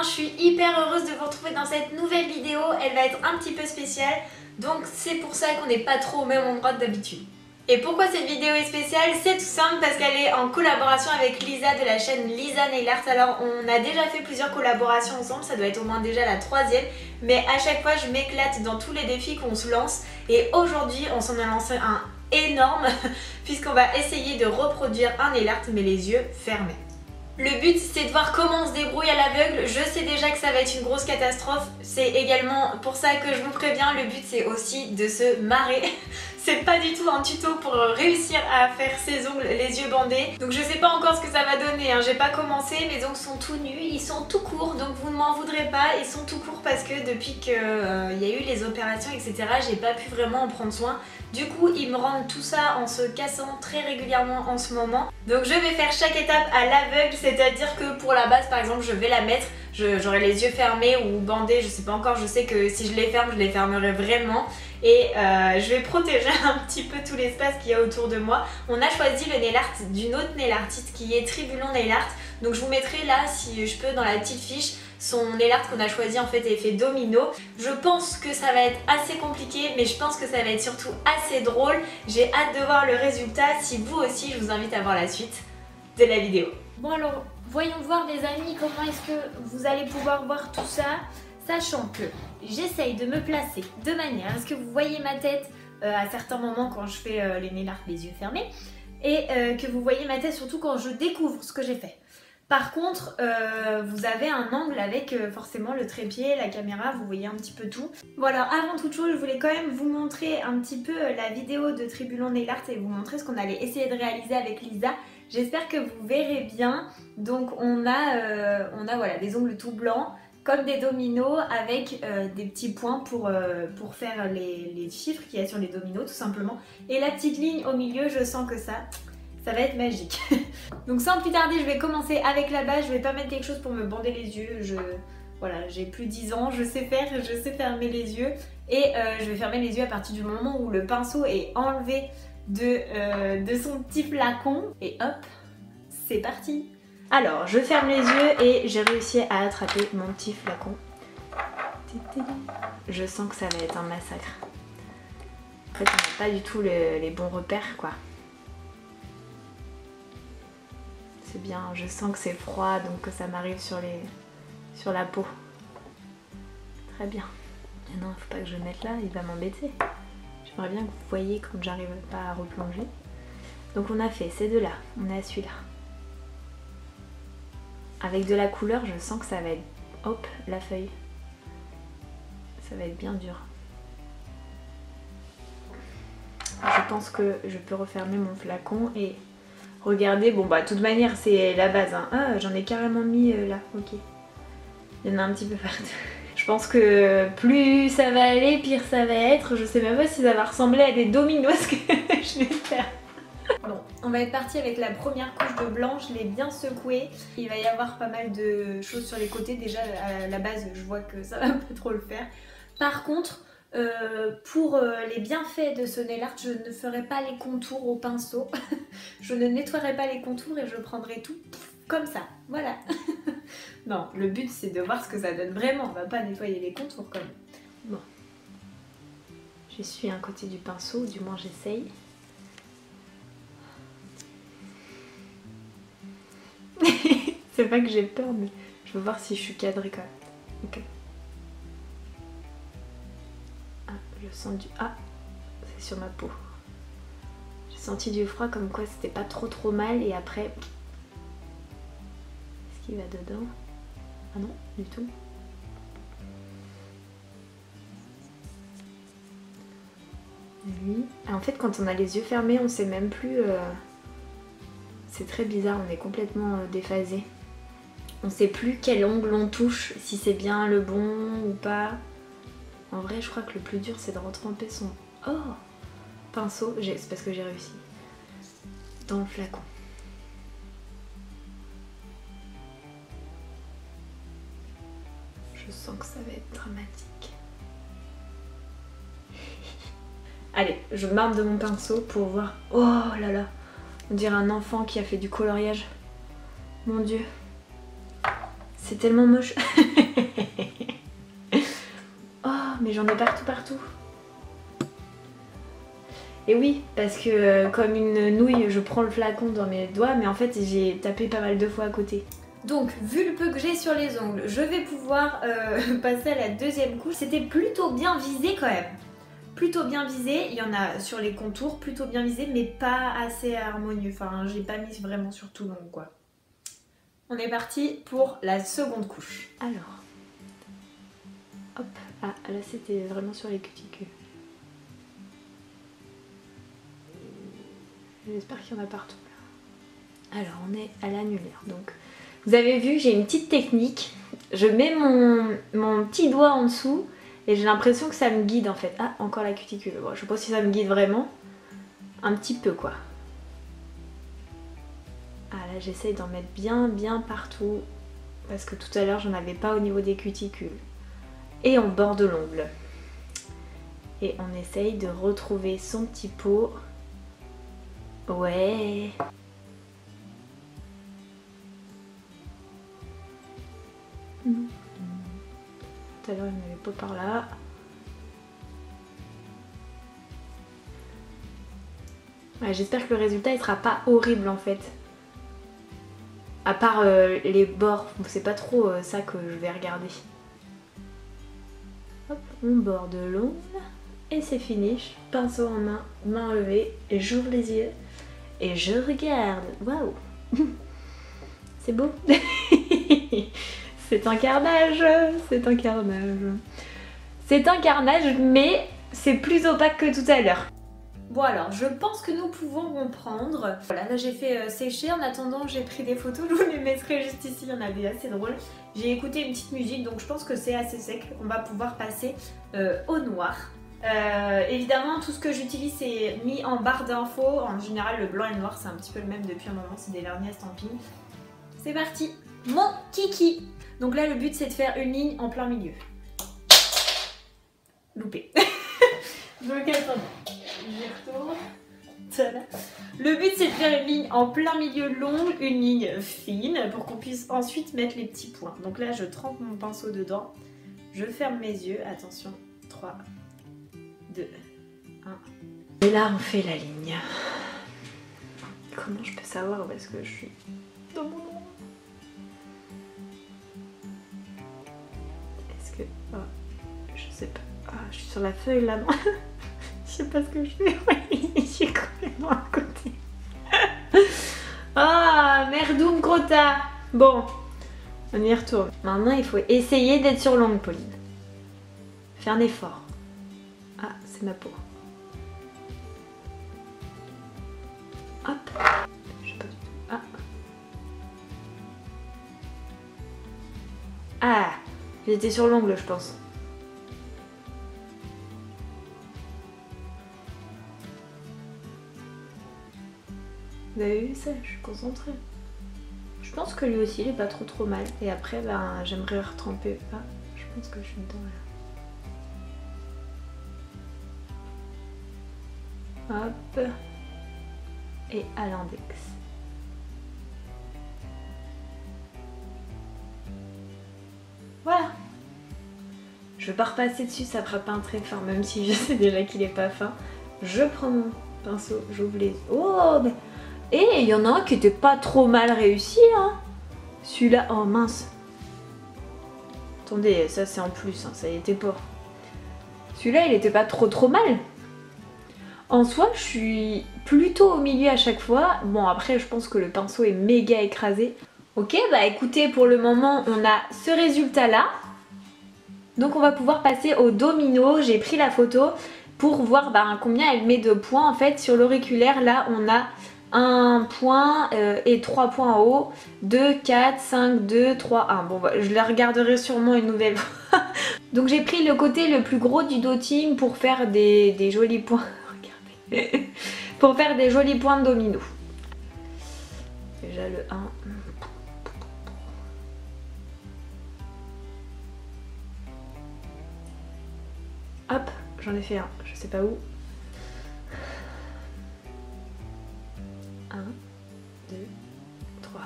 je suis hyper heureuse de vous retrouver dans cette nouvelle vidéo. Elle va être un petit peu spéciale, donc c'est pour ça qu'on n'est pas trop au même endroit que d'habitude. Et pourquoi cette vidéo est spéciale? C'est tout simple parce qu'elle est en collaboration avec Lisa de la chaîne Lisa Nail Art. Alors on a déjà fait plusieurs collaborations ensemble, ça doit être au moins déjà la 3e, mais à chaque fois je m'éclate dans tous les défis qu'on se lance et aujourd'hui on s'en a lancé un énorme puisqu'on va essayer de reproduire un nail art mais les yeux fermés. Le but c'est de voir comment on se débrouille à l'aveugle. Je sais déjà que ça va être une grosse catastrophe. C'est également pour ça que je vous préviens, le but c'est aussi de se marrer. C'est pas du tout un tuto pour réussir à faire ses ongles les yeux bandés. Donc je sais pas encore ce que ça va donner, hein. J'ai pas commencé, mes ongles sont tout nus, ils sont tout courts, donc vous ne m'en voudrez pas. Ils sont tout courts parce que depuis qu'il y a eu les opérations etc, j'ai pas pu vraiment en prendre soin. Du coup ils me rendent tout ça en se cassant très régulièrement en ce moment. Donc je vais faire chaque étape à l'aveugle, c'est-à-dire que pour la base par exemple je vais la mettre, j'aurai les yeux fermés ou bandés, je sais pas encore, je sais que si je les ferme, je les fermerai vraiment. Et je vais protéger un petit peu tout l'espace qu'il y a autour de moi. On a choisi le nail art d'une autre nail artiste qui est Tribulon Nail Art. Donc je vous mettrai là, si je peux, dans la petite fiche, son nail art qu'on a choisi en fait effet domino. Je pense que ça va être assez compliqué, mais je pense que ça va être surtout assez drôle. J'ai hâte de voir le résultat. Si vous aussi, je vous invite à voir la suite de la vidéo. Bon alors, voyons voir les amis, comment est-ce que vous allez pouvoir voir tout ça, sachant que j'essaye de me placer de manière à ce que vous voyez ma tête à certains moments quand je fais les nail art les yeux fermés et que vous voyez ma tête surtout quand je découvre ce que j'ai fait. Par contre, vous avez un angle avec forcément le trépied, la caméra, vous voyez un petit peu tout. Bon alors avant toute chose, je voulais quand même vous montrer un petit peu la vidéo de Tribulon Nail Art et vous montrer ce qu'on allait essayer de réaliser avec Lisa. J'espère que vous verrez bien. Donc on a voilà, des ongles tout blancs, comme des dominos avec des petits points pour faire les chiffres qu'il y a sur les dominos tout simplement. Et la petite ligne au milieu, je sens que ça va être magique. Donc sans plus tarder, je vais commencer avec la base. Je vais pas mettre quelque chose pour me bander les yeux. Voilà, j'ai plus 10 ans, je sais fermer les yeux. Et je vais fermer les yeux à partir du moment où le pinceau est enlevé de son petit flacon. Et hop, c'est parti. Alors, je ferme les yeux et j'ai réussi à attraper mon petit flacon. Je sens que ça va être un massacre. En fait, on n'a pas du tout les bons repères, quoi. C'est bien, je sens que c'est froid, donc que ça m'arrive sur la peau. Très bien. Mais non, il faut pas que je le mette là, il va m'embêter. J'aimerais bien que vous voyez quand j'arrive pas à replonger. Donc on a fait ces deux-là, on a celui-là. Avec de la couleur, je sens que ça va être... Hop, la feuille. Ça va être bien dur. Je pense que je peux refermer mon flacon et regarder. Bon bah de toute manière c'est la base. Hein. Ah, j'en ai carrément mis là, ok. Il y en a un petit peu partout. Je pense que plus ça va aller, pire ça va être. Je sais même pas si ça va ressembler à des dominos ce que je vais faire. Bon, on va être parti avec la première couche de blanc, je l'ai bien secouée. Il va y avoir pas mal de choses sur les côtés. Déjà à la base je vois que ça va pas trop le faire. Par contre, pour les bienfaits de ce nail art, je ne ferai pas les contours au pinceau. Je ne nettoierai pas les contours et je prendrai tout comme ça, voilà. Non, le but c'est de voir ce que ça donne vraiment, on va pas nettoyer les contours quand même. Bon, j'essuie un côté du pinceau, du moins j'essaye. C'est pas que j'ai peur, mais je veux voir si je suis cadrée quand même. Ok. Ah, je sens du... Ah, c'est sur ma peau. J'ai senti du froid comme quoi c'était pas trop mal et après... Est-ce qu'il va dedans? Ah non, du tout. Lui... Ah, en fait quand on a les yeux fermés on sait même plus... C'est très bizarre, on est complètement déphasé. On sait plus quel ongle on touche, si c'est bien le bon ou pas. En vrai, je crois que le plus dur, c'est de retremper son pinceau. C'est parce que j'ai réussi. Dans le flacon. Je sens que ça va être dramatique. Allez, je marque de mon pinceau pour voir. Oh là là, on dirait un enfant qui a fait du coloriage. Mon Dieu. c'est tellement moche. Oh, mais j'en ai partout. Et oui, parce que comme une nouille, je prends le flacon dans mes doigts, mais en fait j'ai tapé pas mal de fois à côté. Donc, vu le peu que j'ai sur les ongles, je vais pouvoir passer à la deuxième couche. C'était plutôt bien visé quand même. Plutôt bien visé, il y en a sur les contours, plutôt bien visé, mais pas assez harmonieux. Enfin, j'ai pas mis vraiment sur tout l'ongle, quoi. On est parti pour la seconde couche. Alors, hop, ah là c'était vraiment sur les cuticules. J'espère qu'il y en a partout. Alors, on est à l'annulaire, donc... Vous avez vu, j'ai une petite technique. Je mets mon petit doigt en dessous et j'ai l'impression que ça me guide en fait. Ah, encore la cuticule. Bon, je sais pas si ça me guide vraiment. Un petit peu quoi. Ah là, j'essaye d'en mettre bien partout. Parce que tout à l'heure, j'en avais pas au niveau des cuticules. Et on borde l'ongle. Et on essaye de retrouver son petit pot. Ouais. Tout à l'heure il n'y en avait pas par là. Ouais, j'espère que le résultat il sera pas horrible en fait. À part les bords, c'est pas trop ça que je vais regarder. Hop, on borde l'ongle et c'est fini. Pinceau en main, main levée, et j'ouvre les yeux et je regarde. Waouh. C'est beau. C'est un carnage, c'est un carnage. C'est un carnage, mais c'est plus opaque que tout à l'heure. Bon alors, je pense que nous pouvons reprendre. Voilà, là j'ai fait sécher. En attendant, j'ai pris des photos. Je vous les mettrai juste ici, il y en a des assez drôles. J'ai écouté une petite musique, donc je pense que c'est assez sec. On va pouvoir passer au noir. Évidemment, tout ce que j'utilise est mis en barre d'infos. En général, le blanc et le noir, c'est un petit peu le même depuis un moment. C'est des vernis à stamping. C'est parti, mon kiki. Donc là, le but, c'est de faire une ligne en plein milieu. Loupé. Donc attendez, j'y retourne. Voilà. Le but, c'est de faire une ligne en plein milieu longue, une ligne fine, pour qu'on puisse ensuite mettre les petits points. Donc là, je trempe mon pinceau dedans. Je ferme mes yeux. Attention. 3, 2, 1. Et là, on fait la ligne. Comment je peux savoir où est-ce que je suis dans mon ombre? Est-ce que... Oh, je sais pas. Ah, je suis sur la feuille là, non? Je sais pas ce que je fais. Je suis complètement à côté. Ah, merdoum crota. Bon, on y retourne. Maintenant, il faut essayer d'être sur l'ongle, Pauline. Fais un effort. Ah, c'est ma peau. Hop. Je sais pas du tout. Ah. Ah, j'étais sur l'ongle, je pense. Vous avez vu ça? Je suis concentrée. Je pense que lui aussi, il est pas trop mal. Et après, ben, j'aimerais retremper. Ah, je pense que je suis dedans là. Hop. Et à l'index. Voilà. Je vais pas repasser dessus, ça fera pas un trait fin, même si je sais déjà qu'il est pas fin. Je prends mon pinceau, j'ouvre les... Oh, mais... Et il y en a un qui était pas trop mal réussi, hein. Celui-là, oh mince. Attendez, ça c'est en plus, hein, ça y était pas. Celui-là, il était pas trop mal. En soi, je suis plutôt au milieu à chaque fois. Bon, après, je pense que le pinceau est méga écrasé. Ok, bah écoutez, pour le moment, on a ce résultat-là. Donc on va pouvoir passer au domino. J'ai pris la photo pour voir combien elle met de points. En fait, sur l'auriculaire, là, on a... 1 point et 3 points en haut, 2, 4, 5, 2, 3, 1. Bon, bah, je la regarderai sûrement une nouvelle fois. Donc j'ai pris le côté le plus gros du dotting pour faire des jolis points. Regardez. Pour faire des jolis points de domino. Déjà le 1. Hop, j'en ai fait un, je sais pas où. 1, 2, 3.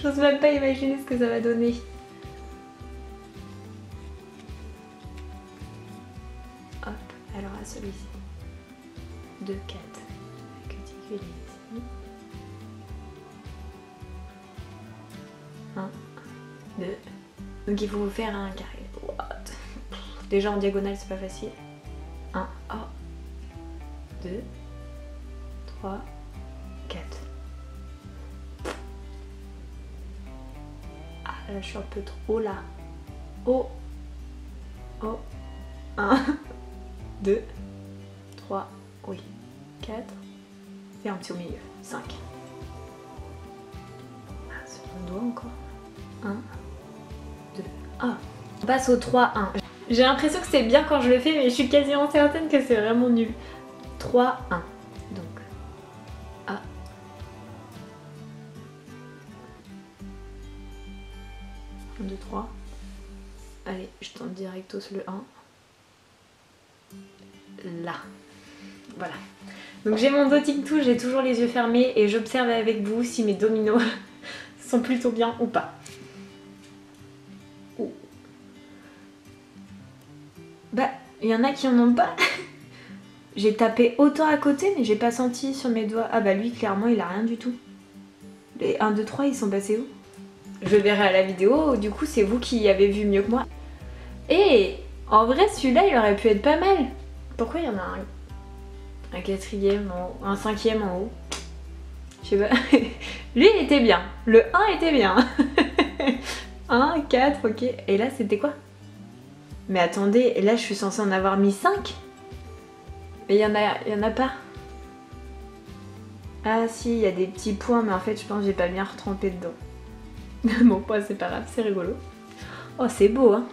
J'ose même pas imaginer ce que ça va donner. Hop, alors à celui-ci. 2, 4. Cuticule ici. 1, 2. Donc il faut vous faire un carré. What? Déjà en diagonale c'est pas facile. 1, 2, 3, 4. Ah là je suis un peu trop là. Oh. Oh. 1, 2, 3, oui. 4. Et un petit au milieu. 5. Ah, c'est mon doigt encore. 1, 2, ah. On passe au 3, 1. J'ai l'impression que c'est bien quand je le fais, mais je suis quasiment certaine que c'est vraiment nul. 3, 1. Donc, A. 1, 2, 3. Allez, je tente directos le 1. Là. Voilà. Donc j'ai mon dotting tool, j'ai toujours les yeux fermés et j'observe avec vous si mes dominos sont plutôt bien ou pas. Oh. Bah, il y en a qui en ont pas. J'ai tapé autant à côté mais j'ai pas senti sur mes doigts. Ah bah lui clairement il a rien du tout. Les 1, 2, 3 ils sont passés où? Je verrai à la vidéo, du coup c'est vous qui avez vu mieux que moi. Et en vrai celui-là il aurait pu être pas mal. Pourquoi il y en a un quatrième en haut, un cinquième en haut? Je sais pas. Lui il était bien, le 1 était bien. 1, 4, ok. Et là c'était quoi? Mais attendez, là je suis censée en avoir mis 5. Mais il y en a pas. Ah si, il y a des petits points, mais en fait je pense que j'ai pas bien retrempé dedans. Bon, bah, c'est pas grave, c'est rigolo. Oh, c'est beau, hein.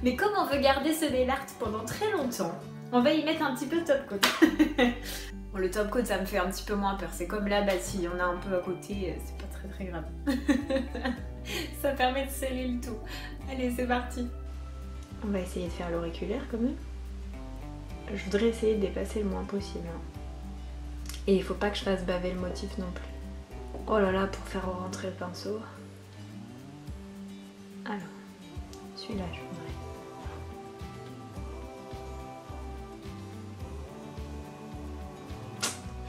Mais comme on veut garder ce nail art pendant très longtemps, on va y mettre un petit peu de top coat. Bon, le top coat, ça me fait un petit peu moins peur. C'est comme là, bah s'il y en a un peu à côté, c'est pas très très grave. Ça permet de sceller le tout. Allez, c'est parti. On va essayer de faire l'auriculaire quand même. Je voudrais essayer de dépasser le moins possible. Hein. Et il faut pas que je fasse baver le motif non plus. Oh là là, pour faire rentrer le pinceau. Alors, celui-là, je voudrais.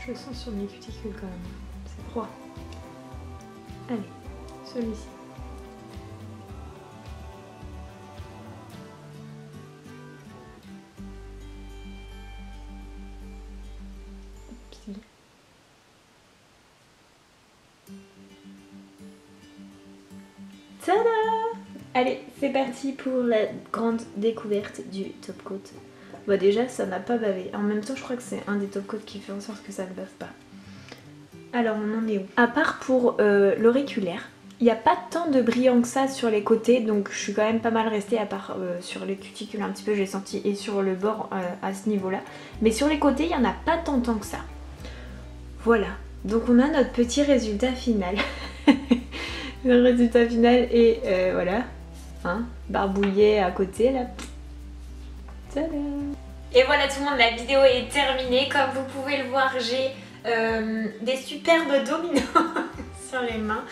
Je le sens sur mes cuticules quand même. C'est froid. Allez, celui-ci. Tada! Allez, c'est parti pour la grande découverte du top coat. Bah déjà, ça n'a pas bavé. En même temps, je crois que c'est un des top coats qui fait en sorte que ça ne bave pas. Alors, on en est où? À part pour l'auriculaire, il n'y a pas tant de brillant que ça sur les côtés, donc je suis quand même pas mal restée, à part sur les cuticules un petit peu, j'ai senti, et sur le bord à ce niveau-là. Mais sur les côtés, il n'y en a pas tant que ça. Voilà, donc on a notre petit résultat final. Le résultat final est voilà, hein, barbouillé à côté là. Tada! Et voilà tout le monde, la vidéo est terminée. Comme vous pouvez le voir, j'ai des superbes dominos sur les mains.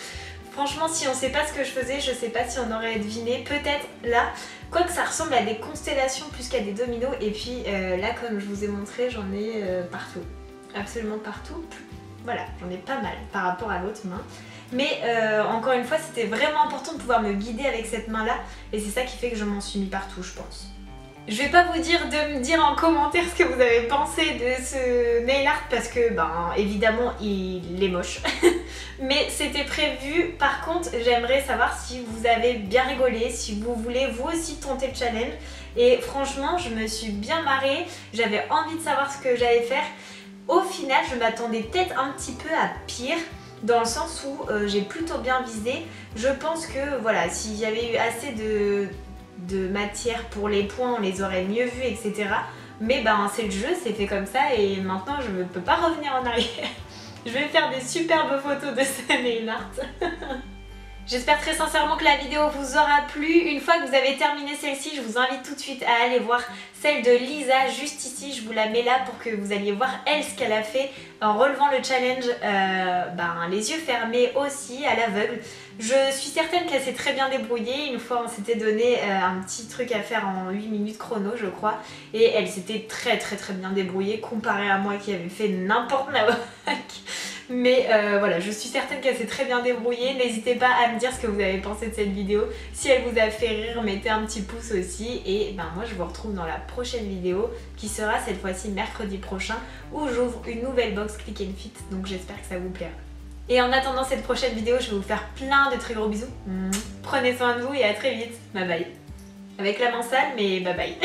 Franchement, si on sait pas ce que je faisais, je sais pas si on aurait deviné. Peut-être là, quoique ça ressemble à des constellations plus qu'à des dominos. Et puis là, comme je vous ai montré, j'en ai partout. Absolument partout. Voilà, j'en ai pas mal par rapport à l'autre main. Mais encore une fois, c'était vraiment important de pouvoir me guider avec cette main-là. Et c'est ça qui fait que je m'en suis mis partout, je pense. Je vais pas vous dire de me dire en commentaire ce que vous avez pensé de ce nail art parce que, ben, évidemment, il est moche. Mais c'était prévu. Par contre, j'aimerais savoir si vous avez bien rigolé, si vous voulez vous aussi tenter le challenge. Et franchement, je me suis bien marrée. J'avais envie de savoir ce que j'allais faire. Au final, je m'attendais peut-être un petit peu à pire. Dans le sens où j'ai plutôt bien visé. Je pense que voilà, s'il y avait eu assez de matière pour les points, on les aurait mieux vus, etc. Mais ben c'est le jeu, c'est fait comme ça et maintenant je ne peux pas revenir en arrière. Je vais faire des superbes photos de ce nail art. J'espère très sincèrement que la vidéo vous aura plu. Une fois que vous avez terminé celle-ci, je vous invite tout de suite à aller voir celle de Lisa juste ici. Je vous la mets là pour que vous alliez voir elle ce qu'elle a fait en relevant le challenge les yeux fermés aussi à l'aveugle. Je suis certaine qu'elle s'est très bien débrouillée. Une fois on s'était donné un petit truc à faire en 8 minutes chrono je crois. Et elle s'était très bien débrouillée comparée à moi qui avait fait n'importe quoi. Mais voilà, je suis certaine qu'elle s'est très bien débrouillée. N'hésitez pas à me dire ce que vous avez pensé de cette vidéo. Si elle vous a fait rire, mettez un petit pouce aussi. Et moi je vous retrouve dans la prochaine vidéo qui sera cette fois-ci mercredi prochain où j'ouvre une nouvelle box Click and Fit. Donc j'espère que ça vous plaira. Et en attendant cette prochaine vidéo, je vais vous faire plein de très gros bisous. Prenez soin de vous et à très vite. Bye bye. Avec la main sale, mais bye bye.